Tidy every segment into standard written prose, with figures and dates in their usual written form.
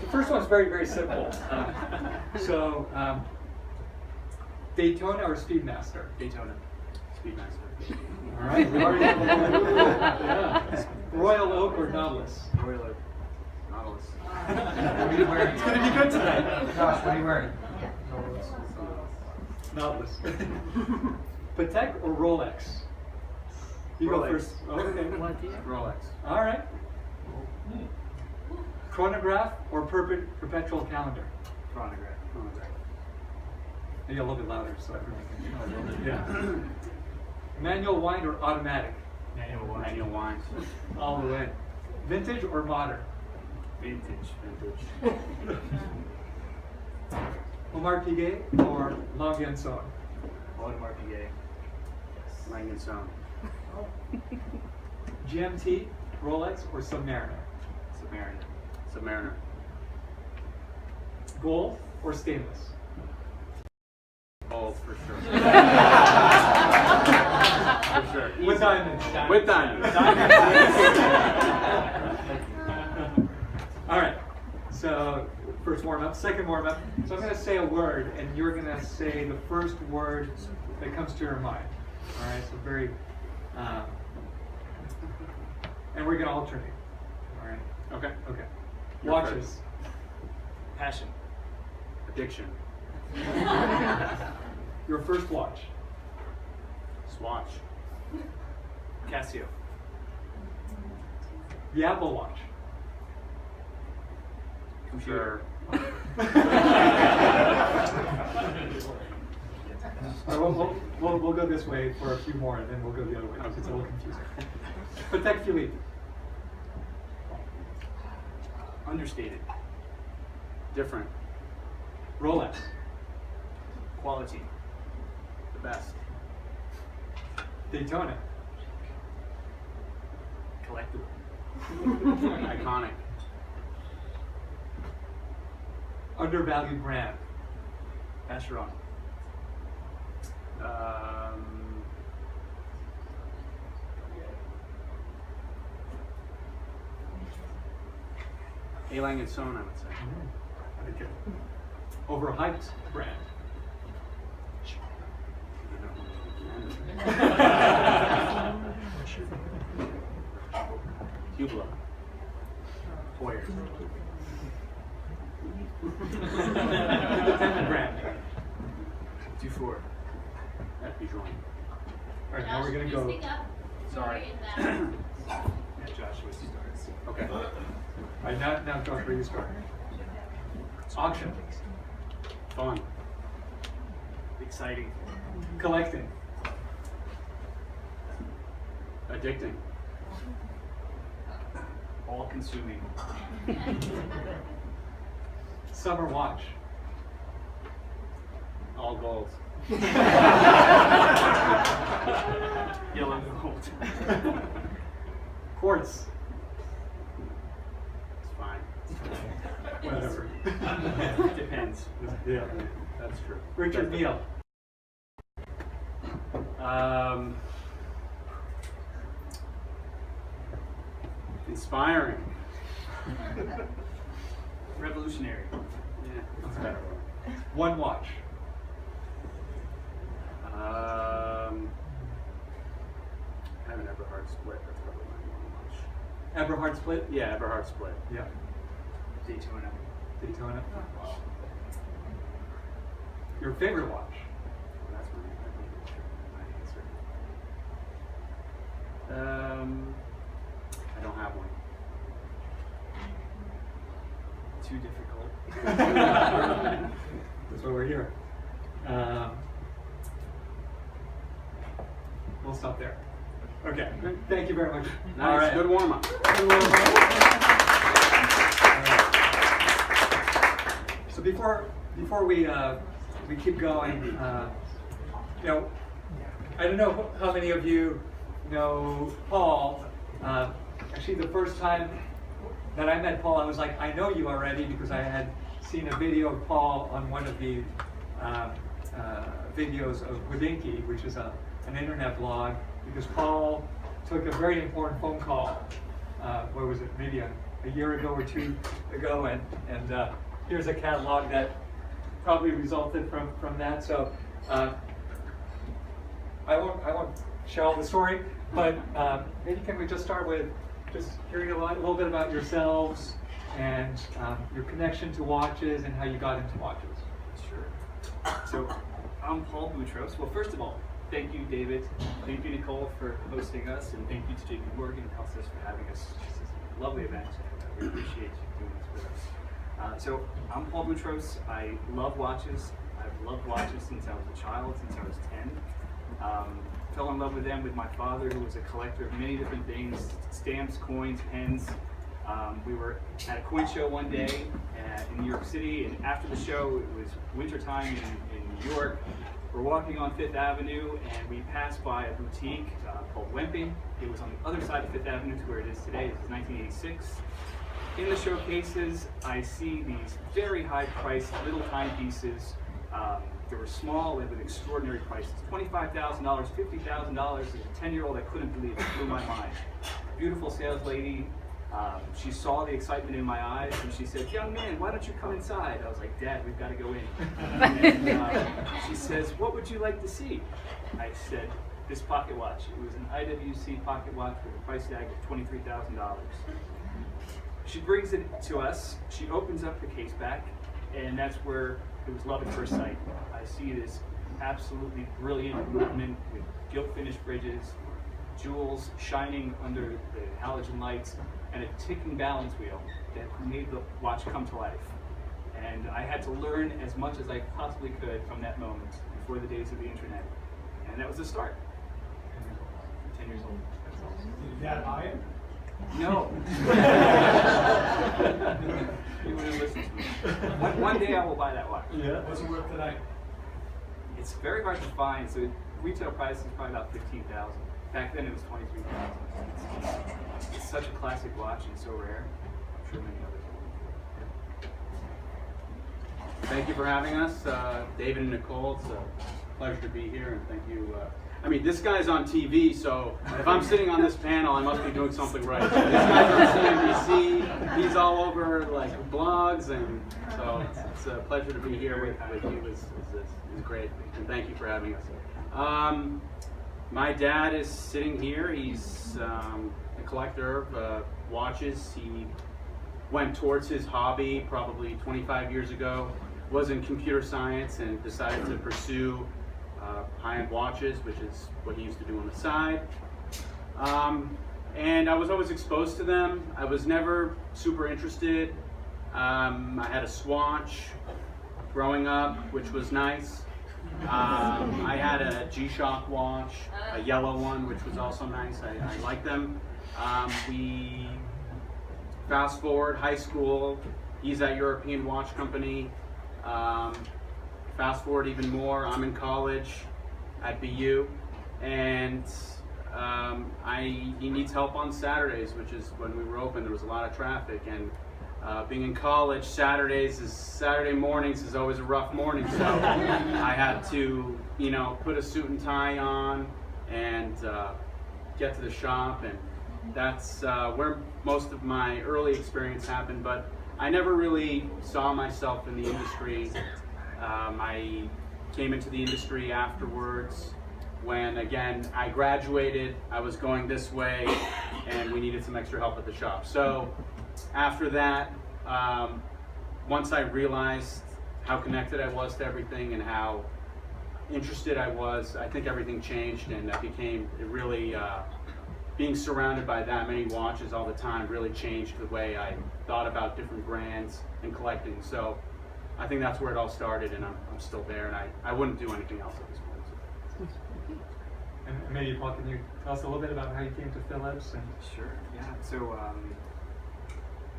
The first one's very, very simple. Daytona or Speedmaster? Daytona. Speedmaster. All right, we already have a yeah. Royal Oak or Nautilus? Royal Oak. Nautilus. What are you wearing? It's going to be good tonight. Josh, what are you wearing? Nautilus. Patek or Rolex? You Rolex. go first. Okay. Rolex. All right. Chronograph or perpetual calendar? Chronograph. Maybe a little bit louder so everyone can hear. Yeah. Manual wind or automatic? Manual wine. Manual wine. All the way. Vintage or modern? Vintage. Omar Piguet or Languenson? Audemars Piguet. Languenson. GMT, Rolex or Submariner? Submariner. Gold or stainless? Gold for sure. For sure. With diamonds. With diamonds. All right. So first warm up, second warm up. So I'm going to say a word, and you're going to say the first word that comes to your mind. All right. So very, and we're going to alternate. All right. Okay. Okay. You're Watches. first. Passion. Addiction. Your first watch. Swatch. Casio. The Apple Watch. Computer. All right, we'll go this way for a few more, and then we'll go the other way. It's a little confusing. Patek Philippe. Understated. Different. Rolex. Quality. The best. Daytona. Collectible. Iconic. Undervalued brand. Vacheron. A. Lang & Son, I would say. Okay. Overhyped brand. Hublot. Hoyer. Independent brand. Dufour. At Bijoin. All right, now we're going to go. Sorry. Yeah, Joshua starts. Okay. All right, now Josh, where you start. Auction. Fun. Exciting. Collecting. Addicting. All consuming. Summer watch. All gold. Yellow gold. Quartz. It's fine. Whatever. Depends. Yeah. That's true. Richard Neal. Inspiring. Revolutionary. Yeah, that's better. One watch. I have an Eberhard split. That's probably my one watch. Eberhard split. Yeah, Eberhard split. Yeah. Daytona. Daytona. Your favorite watch. That's my answer. I don't have one. Too difficult. That's why we're here. We'll stop there. Okay. Thank you very much. Nice. All right. Good warm up. Good warm up. So before we keep going, you know, I don't know how many of you know Paul. Actually, the first time that I met Paul, I was like, I know you already because I had seen a video of Paul on one of the videos of Wadinki, which is an internet blog, because Paul took a very important phone call. What was it? Maybe a a year ago or two ago, and here's a catalog that probably resulted from that. So I won't share all the story, but maybe can we just start with just hearing a little bit about yourselves and your connection to watches and how you got into watches. Sure. So I'm Paul Boutros. Well, first of all, thank you, David. Thank you, Nicole, for hosting us, and thank you to JP Morgan and Celsius for having us. This is a lovely event. We appreciate you doing this with us. So I'm Paul Boutros. I love watches. I've loved watches since I was a child, since I was 10. Fell in love with them with my father, who was a collector of many different things: stamps, coins, pens. We were at a coin show one day in New York City, and after the show, it was wintertime in New York. We're walking on Fifth Avenue, and we passed by a boutique called Wemping. It was on the other side of Fifth Avenue to where it is today. This is 1986. In the showcases, I see these very high-priced little timepieces. They were small and with extraordinary prices. $25,000, $50,000. As a 10-year-old, I couldn't believe it. It blew my mind. Beautiful sales lady. She saw the excitement in my eyes, and she said, "Young man, why don't you come inside?" I was like, "Dad, we've got to go in." And she says, "What would you like to see?" I said, "This pocket watch." It was an IWC pocket watch with a price tag of $23,000. She brings it to us. She opens up the case back, and that's where it was love at first sight. I see this absolutely brilliant movement with gilt finished bridges, jewels shining under the halogen lights, and a ticking balance wheel that made the watch come to life. And I had to learn as much as I possibly could from that moment before the days of the internet. And that was the start. 10 years old. That's awesome. Did your dad buy it? No. He wouldn't listen to me. One day I will buy that watch. Yeah. What's it worth today? It's very hard to find. So retail price is probably about $15,000. Back then it was $23,000. It's such a classic watch and so rare. I'm sure many others will. Thank you for having us, David and Nicole. It's a pleasure to be here, and thank you. I mean, this guy's on TV, so if I'm sitting on this panel, I must be doing something right. So this guy's on CNBC. He's all over like blogs, and so it's a pleasure to be here with you. It's great, and thank you for having us. My dad is sitting here. He's a collector of watches. He went towards his hobby probably 25 years ago. Was in computer science and decided to pursue high-end watches, which is what he used to do on the side. And I was always exposed to them. I was never super interested. I had a Swatch growing up, which was nice. I had a G-Shock watch, a yellow one, which was also nice. I like them. We fast forward high school. He's at European Watch Company. Fast forward even more. I'm in college at BU, and he needs help on Saturdays, which is when we were open. There was a lot of traffic, and being in college, Saturday mornings is always a rough morning. So I had to, put a suit and tie on and get to the shop, and that's where most of my early experience happened. But I never really saw myself in the industry. I came into the industry afterwards when, again, I graduated, I was going this way, and we needed some extra help at the shop. So after that, once I realized how connected I was to everything and how interested I was, I think everything changed, and that became really, being surrounded by that many watches all the time really changed the way I thought about different brands and collecting. So I think that's where it all started, and I'm still there, and I wouldn't do anything else at this point. And maybe, Paul, can you tell us a little bit about how you came to Philips? And Sure, yeah. So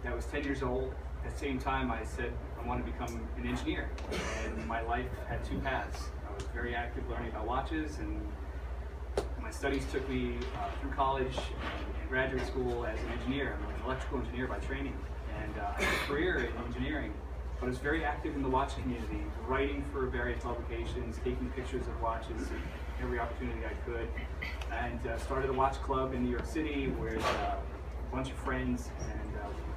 I was 10 years old. At the same time, I said I want to become an engineer, and my life had two paths. I was very active learning about watches, and my studies took me through college and graduate school as an engineer. I'm an electrical engineer by training, and I had a career in engineering, but I was very active in the watch community, writing for various publications, taking pictures of watches every opportunity I could, and started a watch club in New York City with a bunch of friends, and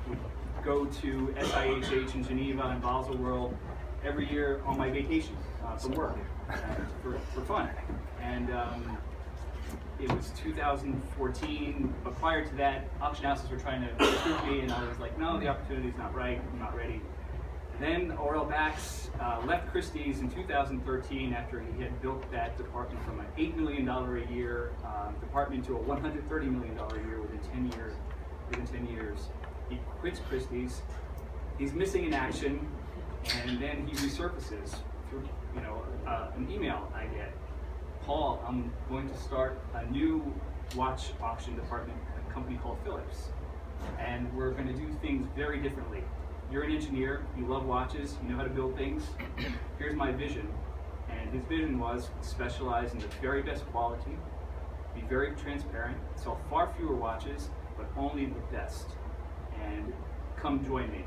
would go to SIHH in Geneva and Basel World every year on my vacation for work, for fun. And it was 2014, but prior to that, auction houses were trying to recruit me, and I was like, no, the opportunity's not right, I'm not ready. Then Aurel Bax left Christie's in 2013 after he had built that department from an $8 million a year department to a $130 million a year within 10 years. He quits Christie's. He's missing in action, and then he resurfaces through an email I get. Paul, I'm going to start a new watch auction department, a company called Phillips, and we're going to do things very differently. You're an engineer, you love watches, you know how to build things. Here's my vision. And his vision was specialize in the very best quality, be very transparent, sell far fewer watches, but only the best. And come join me.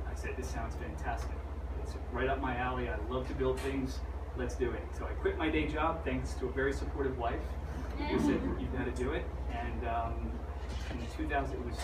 I said, this sounds fantastic. It's right up my alley. I love to build things. Let's do it. So I quit my day job thanks to a very supportive wife who said, you've got to do it. And in 2000, it was